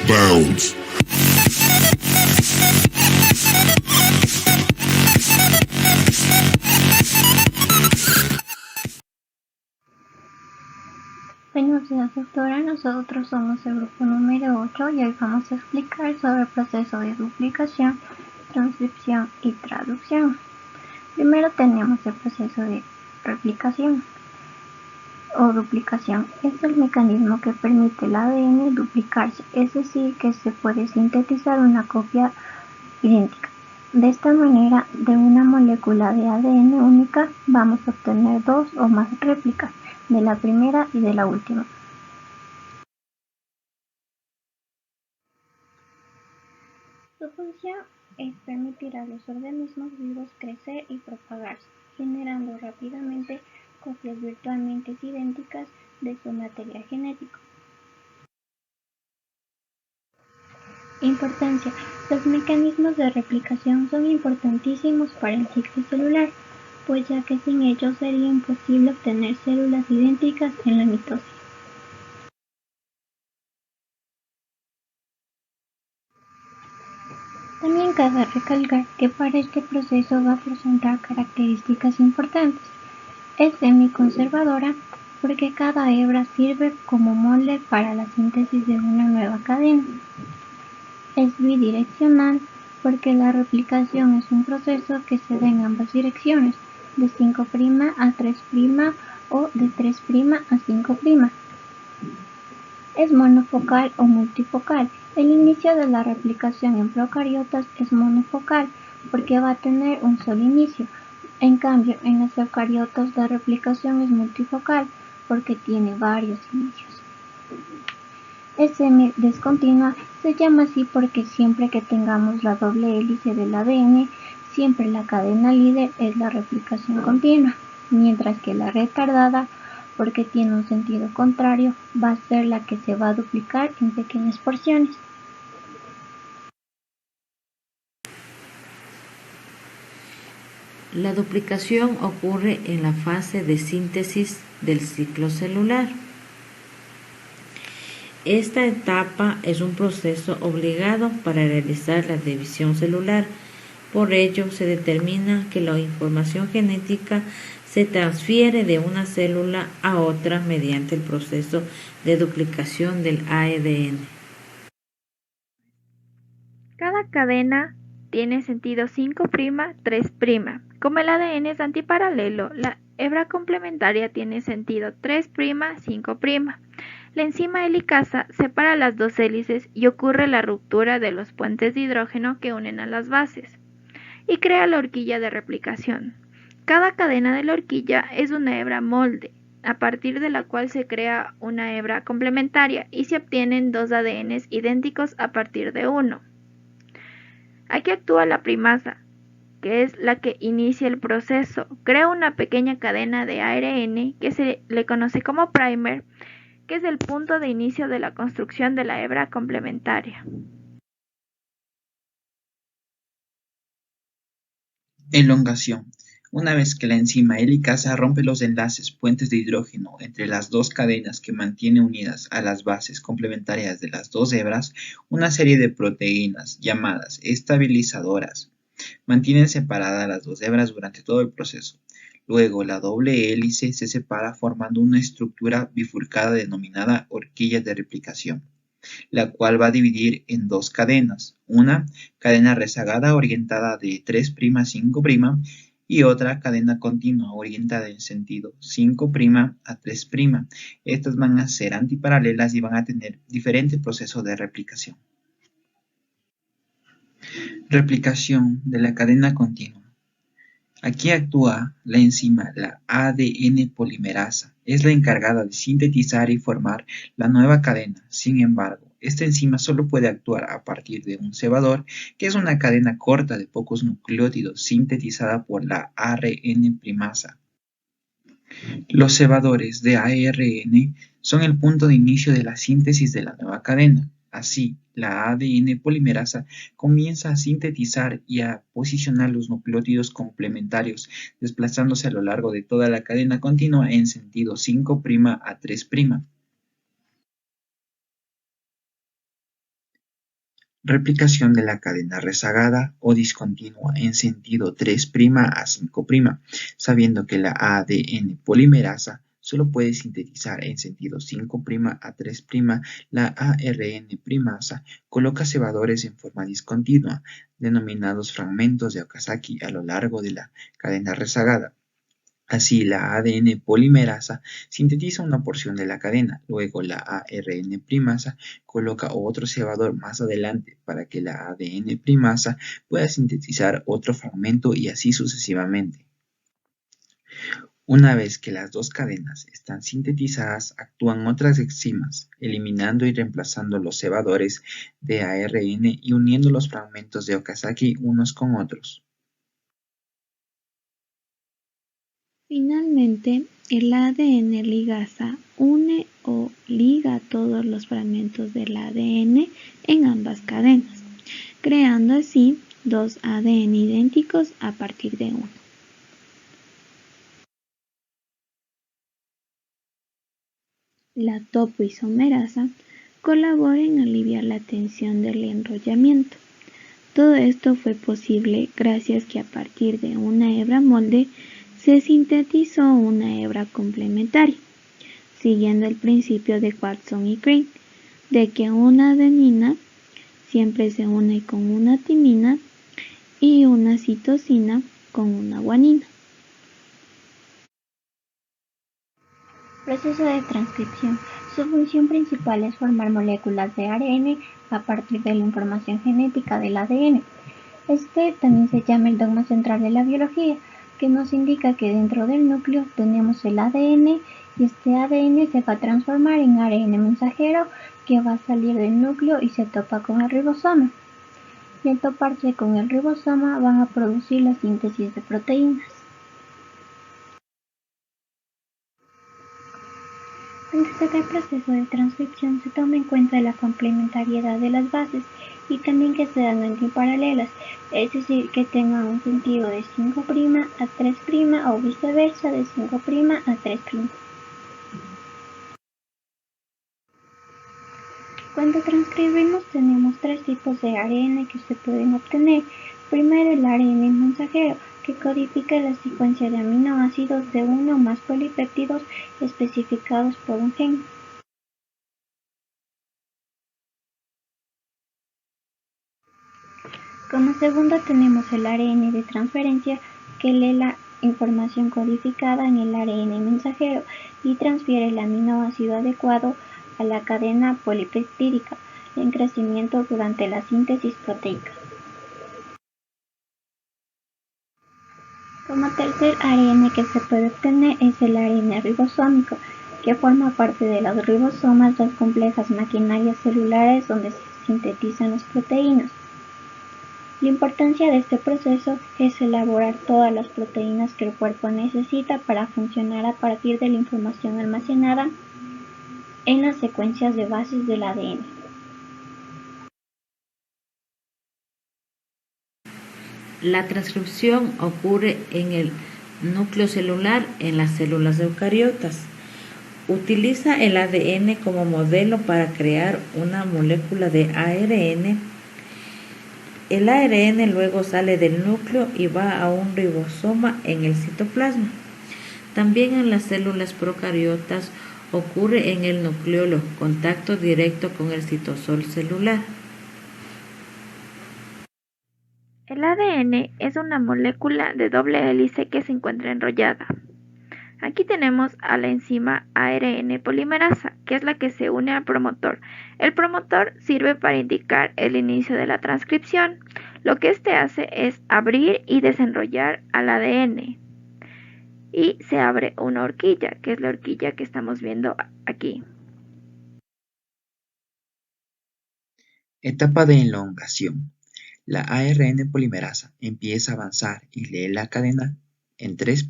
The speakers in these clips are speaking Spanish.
bounds. Buenos días, doctora. Nosotros somos el grupo número 8 y hoy vamos a explicar sobre el proceso de duplicación, transcripción y traducción. Primero tenemos el proceso de replicación o duplicación. Es el mecanismo que permite al ADN duplicarse, es decir, que se puede sintetizar una copia idéntica. De esta manera, de una molécula de ADN única, vamos a obtener dos o más réplicas de la primera y de la última. Su función es permitir a los organismos vivos crecer y propagarse, generando rápidamente copias virtualmente idénticas de su material genético. Importancia. Los mecanismos de replicación son importantísimos para el ciclo celular, pues ya que sin ellos sería imposible obtener células idénticas en la mitosis. También cabe recalcar que para este proceso va a presentar características importantes. Es semiconservadora porque cada hebra sirve como molde para la síntesis de una nueva cadena. Es bidireccional porque la replicación es un proceso que se da en ambas direcciones, de 5' a 3' o de 3' a 5'. Es monofocal o multifocal. El inicio de la replicación en procariotas es monofocal porque va a tener un solo inicio. En cambio, en las eucariotas la replicación es multifocal porque tiene varios inicios. Es semidiscontinua, se llama así porque siempre que tengamos la doble hélice del ADN, siempre la cadena líder es la replicación continua, mientras que la retardada, porque tiene un sentido contrario, va a ser la que se va a duplicar en pequeñas porciones. La duplicación ocurre en la fase de síntesis del ciclo celular. Esta etapa es un proceso obligado para realizar la división celular. Por ello, se determina que la información genética se transfiere de una célula a otra mediante el proceso de duplicación del ADN. Cada cadena tiene sentido 5', 3'. Como el ADN es antiparalelo, la hebra complementaria tiene sentido 3', 5'. La enzima helicasa separa las dos hélices y ocurre la ruptura de los puentes de hidrógeno que unen a las bases y crea la horquilla de replicación. Cada cadena de la horquilla es una hebra molde, a partir de la cual se crea una hebra complementaria y se obtienen dos ADNs idénticos a partir de uno. Aquí actúa la primasa, que es la que inicia el proceso. Crea una pequeña cadena de ARN que se le conoce como primer, que es el punto de inicio de la construcción de la hebra complementaria. Elongación. Una vez que la enzima helicasa rompe los enlaces puentes de hidrógeno entre las dos cadenas que mantiene unidas a las bases complementarias de las dos hebras, una serie de proteínas llamadas estabilizadoras mantienen separadas las dos hebras durante todo el proceso. Luego, la doble hélice se separa formando una estructura bifurcada denominada horquilla de replicación, la cual va a dividir en dos cadenas, una cadena rezagada orientada de 3' a 5' y otra cadena continua orientada en sentido 5' a 3'. Estas van a ser antiparalelas y van a tener diferentes procesos de replicación. Replicación de la cadena continua. Aquí actúa la enzima, la ADN polimerasa. Es la encargada de sintetizar y formar la nueva cadena. Sin embargo, esta enzima solo puede actuar a partir de un cebador, que es una cadena corta de pocos nucleótidos sintetizada por la ARN primasa. Los cebadores de ARN son el punto de inicio de la síntesis de la nueva cadena. Así, la ADN polimerasa comienza a sintetizar y a posicionar los nucleótidos complementarios, desplazándose a lo largo de toda la cadena continua en sentido 5' a 3'. Replicación de la cadena rezagada o discontinua en sentido 3' a 5', sabiendo que la ADN polimerasa solo puede sintetizar en sentido 5' a 3', la ARN primasa coloca cebadores en forma discontinua, denominados fragmentos de Okazaki a lo largo de la cadena rezagada. Así, la ADN polimerasa sintetiza una porción de la cadena, luego la ARN primasa coloca otro cebador más adelante para que la ADN primasa pueda sintetizar otro fragmento y así sucesivamente. Una vez que las dos cadenas están sintetizadas, actúan otras enzimas, eliminando y reemplazando los cebadores de ARN y uniendo los fragmentos de Okazaki unos con otros. Finalmente, el ADN ligasa une o liga todos los fragmentos del ADN en ambas cadenas, creando así dos ADN idénticos a partir de uno. La topoisomerasa colabora en aliviar la tensión del enrollamiento. Todo esto fue posible gracias que a partir de una hebra molde se sintetizó una hebra complementaria, siguiendo el principio de Watson y Crick, de que una adenina siempre se une con una timina y una citosina con una guanina. Proceso de transcripción. Su función principal es formar moléculas de ARN a partir de la información genética del ADN. Este también se llama el dogma central de la biología, que nos indica que dentro del núcleo tenemos el ADN y este ADN se va a transformar en ARN mensajero que va a salir del núcleo y se topa con el ribosoma. Y al toparse con el ribosoma van a producir la síntesis de proteínas. Cuando se da el proceso de transcripción se toma en cuenta la complementariedad de las bases y también que sean antiparalelas, es decir, que tengan un sentido de 5' a 3' o viceversa de 5' a 3'. Cuando transcribimos tenemos tres tipos de ARN que se pueden obtener. Primero, el ARN mensajero, que codifica la secuencia de aminoácidos de uno o más polipéptidos especificados por un gen. Como segundo tenemos el ARN de transferencia, que lee la información codificada en el ARN mensajero y transfiere el aminoácido adecuado a la cadena polipeptídica en crecimiento durante la síntesis proteica. Como tercer ARN que se puede obtener es el ARN ribosómico, que forma parte de los ribosomas, dos complejas maquinarias celulares donde se sintetizan las proteínas. La importancia de este proceso es elaborar todas las proteínas que el cuerpo necesita para funcionar a partir de la información almacenada en las secuencias de bases del ADN. La transcripción ocurre en el núcleo celular en las células eucariotas. Utiliza el ADN como modelo para crear una molécula de ARN. El ARN luego sale del núcleo y va a un ribosoma en el citoplasma. También en las células procariotas ocurre en el nucleolo, contacto directo con el citosol celular. El ADN es una molécula de doble hélice que se encuentra enrollada. Aquí tenemos a la enzima ARN polimerasa, que es la que se une al promotor. El promotor sirve para indicar el inicio de la transcripción. Lo que este hace es abrir y desenrollar al ADN. Y se abre una horquilla, que es la horquilla que estamos viendo aquí. Etapa de elongación. La ARN polimerasa empieza a avanzar y lee la cadena en 3'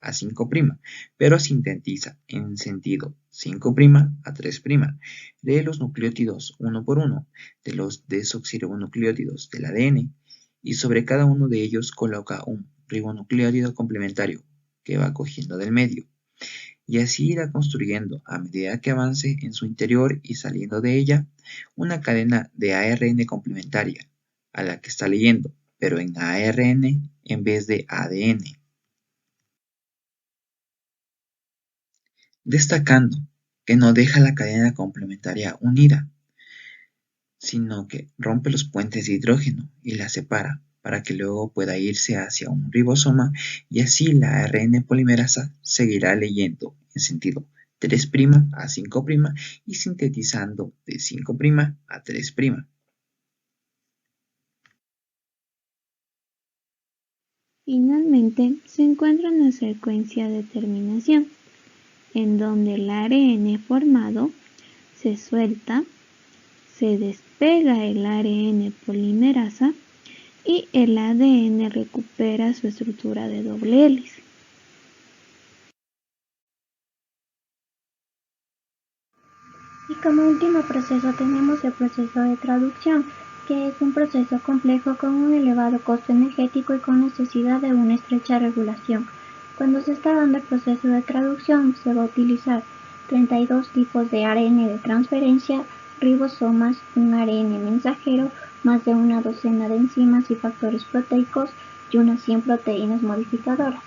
a 5', pero sintetiza en sentido 5' a 3'. Lee los nucleótidos uno por uno de los desoxirribonucleótidos del ADN y sobre cada uno de ellos coloca un ribonucleótido complementario que va cogiendo del medio. y así irá construyendo, a medida que avance en su interior y saliendo de ella, una cadena de ARN complementaria a la que está leyendo, pero en ARN en vez de ADN. Destacando que no deja la cadena complementaria unida, sino que rompe los puentes de hidrógeno y la separa para que luego pueda irse hacia un ribosoma y así la ARN polimerasa seguirá leyendo en sentido 3' a 5' y sintetizando de 5' a 3'. Finalmente, se encuentra una secuencia de terminación, en donde el ARN formado se suelta, se despega el ARN polimerasa y el ADN recupera su estructura de doble hélice. Y como último proceso tenemos el proceso de traducción, que es un proceso complejo con un elevado costo energético y con necesidad de una estrecha regulación. Cuando se está dando el proceso de traducción, se va a utilizar 32 tipos de ARN de transferencia, ribosomas, un ARN mensajero, más de una docena de enzimas y factores proteicos y unas 100 proteínas modificadoras.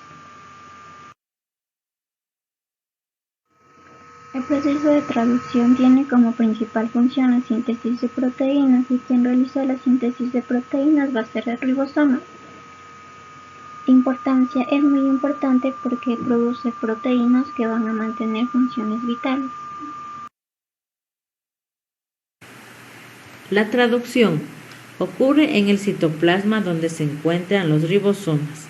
El proceso de traducción tiene como principal función la síntesis de proteínas y quien realiza la síntesis de proteínas va a ser el ribosoma. Importancia es muy importante porque produce proteínas que van a mantener funciones vitales. La traducción ocurre en el citoplasma donde se encuentran los ribosomas.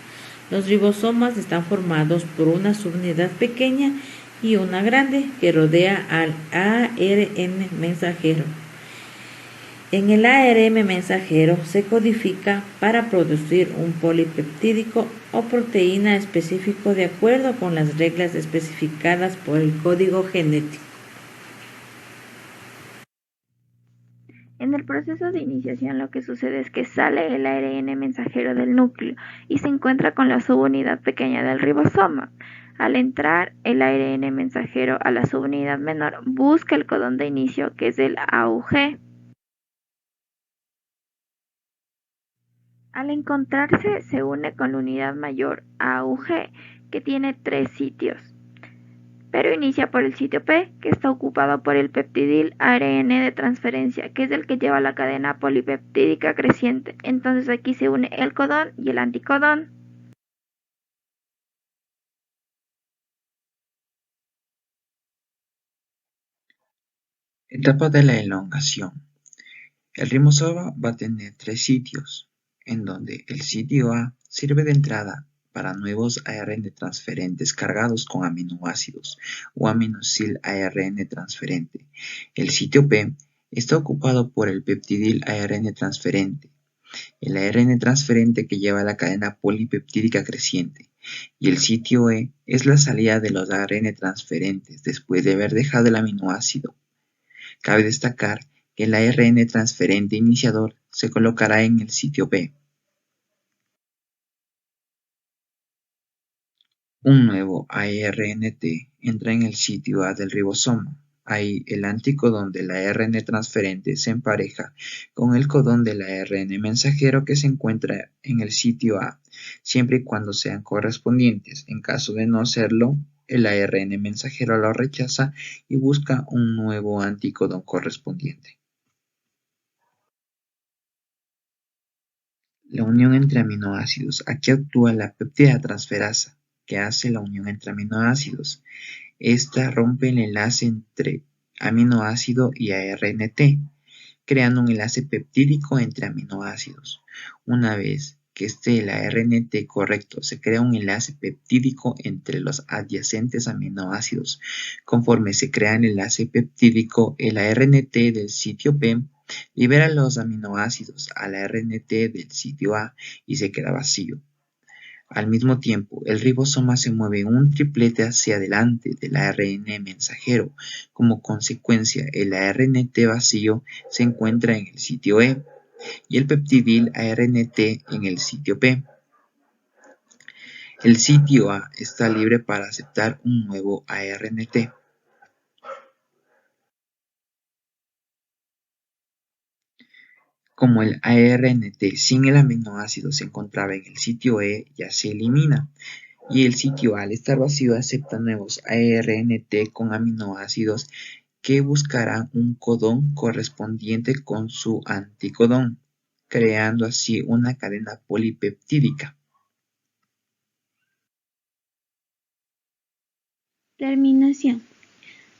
Los ribosomas están formados por una subunidad pequeña y una grande que rodea al ARN mensajero. En el ARN mensajero se codifica para producir un polipeptídico o proteína específico de acuerdo con las reglas especificadas por el código genético. En el proceso de iniciación lo que sucede es que sale el ARN mensajero del núcleo y se encuentra con la subunidad pequeña del ribosoma. Al entrar el ARN mensajero a la subunidad menor, busca el codón de inicio que es el AUG. Al encontrarse se une con la unidad mayor AUG que tiene 3 sitios, pero inicia por el sitio P, que está ocupado por el peptidil ARN de transferencia, que es el que lleva la cadena polipeptídica creciente. Entonces aquí se une el codón y el anticodón. Etapa de la elongación. El ribosoma va a tener 3 sitios, en donde el sitio A sirve de entrada para nuevos ARN transferentes cargados con aminoácidos o aminosil ARN transferente. El sitio P está ocupado por el peptidil ARN transferente, el ARN transferente que lleva la cadena polipeptídica creciente, y el sitio E es la salida de los ARN transferentes después de haber dejado el aminoácido. Cabe destacar que el ARN transferente iniciador se colocará en el sitio B. Un nuevo ARNT entra en el sitio A del ribosoma. Ahí el anticodón del ARN transferente se empareja con el codón del ARN mensajero que se encuentra en el sitio A, siempre y cuando sean correspondientes. En caso de no serlo, el ARN mensajero lo rechaza y busca un nuevo anticodón correspondiente. La unión entre aminoácidos. Aquí actúa la péptida transferasa, que hace la unión entre aminoácidos. Esta rompe el enlace entre aminoácido y ARNT, creando un enlace peptídico entre aminoácidos. Una vez que esté el ARNT correcto, se crea un enlace peptídico entre los adyacentes aminoácidos. Conforme se crea el enlace peptídico, el ARNT del sitio P libera los aminoácidos al ARNT del sitio A y se queda vacío. Al mismo tiempo, el ribosoma se mueve en un triplete hacia adelante del ARN mensajero. Como consecuencia, el ARNT vacío se encuentra en el sitio E y el peptidil ARNT en el sitio P. El sitio A está libre para aceptar un nuevo ARNT. Como el ARNT sin el aminoácido se encontraba en el sitio E, ya se elimina, y el sitio A, al estar vacío, acepta nuevos ARNT con aminoácidos que buscarán un codón correspondiente con su anticodón, creando así una cadena polipeptídica. Terminación.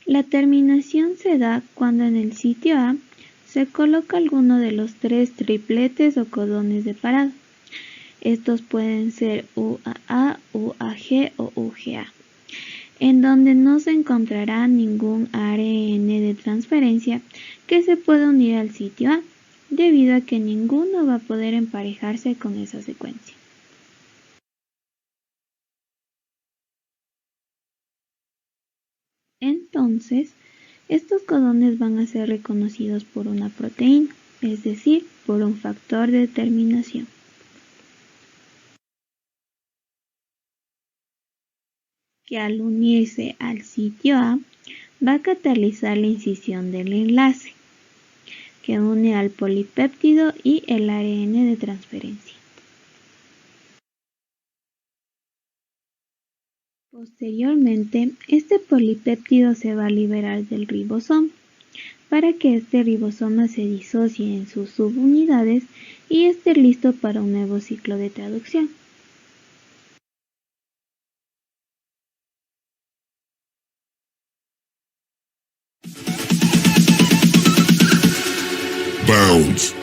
La terminación se da cuando en el sitio A se coloca alguno de los 3 tripletes o codones de parado. Estos pueden ser UAA, UAG o UGA, en donde no se encontrará ningún ARN de transferencia que se pueda unir al sitio A, debido a que ninguno va a poder emparejarse con esa secuencia. Entonces, estos codones van a ser reconocidos por una proteína, es decir, por un factor de terminación. Que al unirse al sitio A va a catalizar la incisión del enlace que une al polipéptido y el ARN de transferencia. Posteriormente, este polipéptido se va a liberar del ribosoma para que este ribosoma se disocie en sus subunidades y esté listo para un nuevo ciclo de traducción. Bounds.